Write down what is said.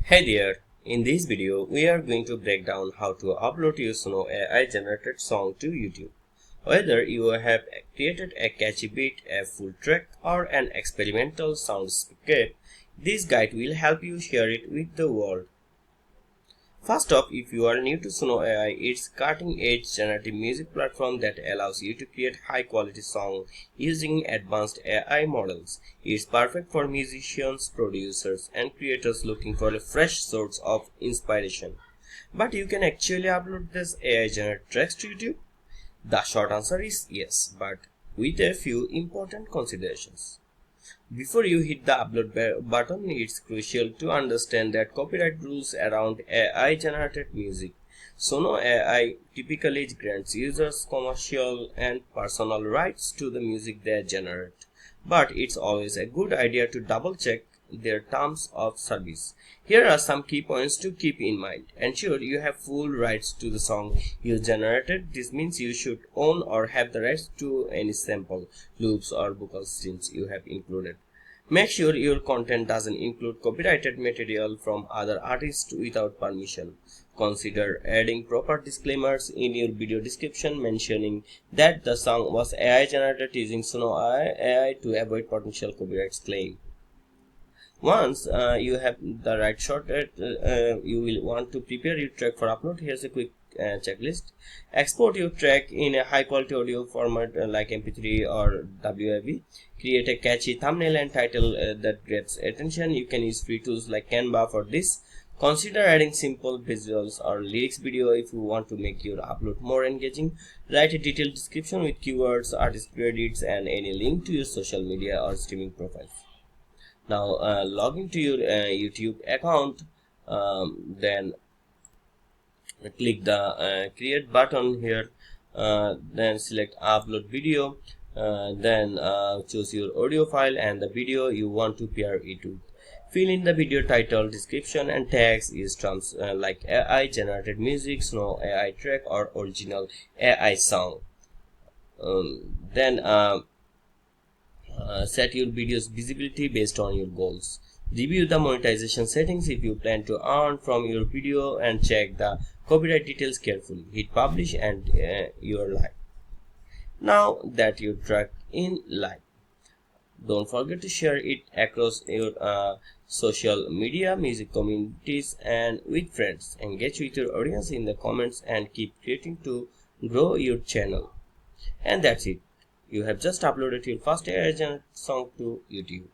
Hey there, in this video we are going to break down how to upload your Suno AI generated song to YouTube. Whether you have created a catchy beat, a full track or an experimental soundscape, this guide will help you share it with the world. First off, if you are new to Suno AI, it's cutting-edge generative music platform that allows you to create high-quality songs using advanced AI models. It's perfect for musicians, producers, and creators looking for a fresh source of inspiration. But you can actually upload this AI-generated tracks to YouTube? The short answer is yes, but with a few important considerations. Before you hit the upload button, it's crucial to understand that copyright rules around AI generated music. Sono AI typically grants users commercial and personal rights to the music they generate, but it's always a good idea to double check their terms of service. Here are some key points to keep in mind. Ensure you have full rights to the song you generated. This means you should own or have the rights to any sample, loops or vocal streams you have included. Make sure your content doesn't include copyrighted material from other artists without permission. Consider adding proper disclaimers in your video description mentioning that the song was AI generated using Suno AI to avoid potential copyright claim. Once you have the right shot, you will want to prepare your track for upload. Here's a quick checklist. Export your track in a high quality audio format like MP3 or WAV. Create a catchy thumbnail and title that gets attention. You can use free tools like Canva for this. Consider adding simple visuals or lyrics video if you want to make your upload more engaging. Write a detailed description with keywords, artist credits, and any link to your social media or streaming profiles. Now log into your YouTube account, then click the create button here, then select upload video, then choose your audio file and the video you want to pair it with. Fill in the video title, description and tags. Use terms like AI generated music, Suno AI track or original AI song. Then set your video's visibility based on your goals. Review the monetization settings if you plan to earn from your video and check the copyright details carefully. Hit publish and you're live. Now that your track in live, don't forget to share it across your social media, music communities and with friends. Engage with your audience in the comments and keep creating to grow your channel. And that's it. You have just uploaded your first AI generated song to YouTube.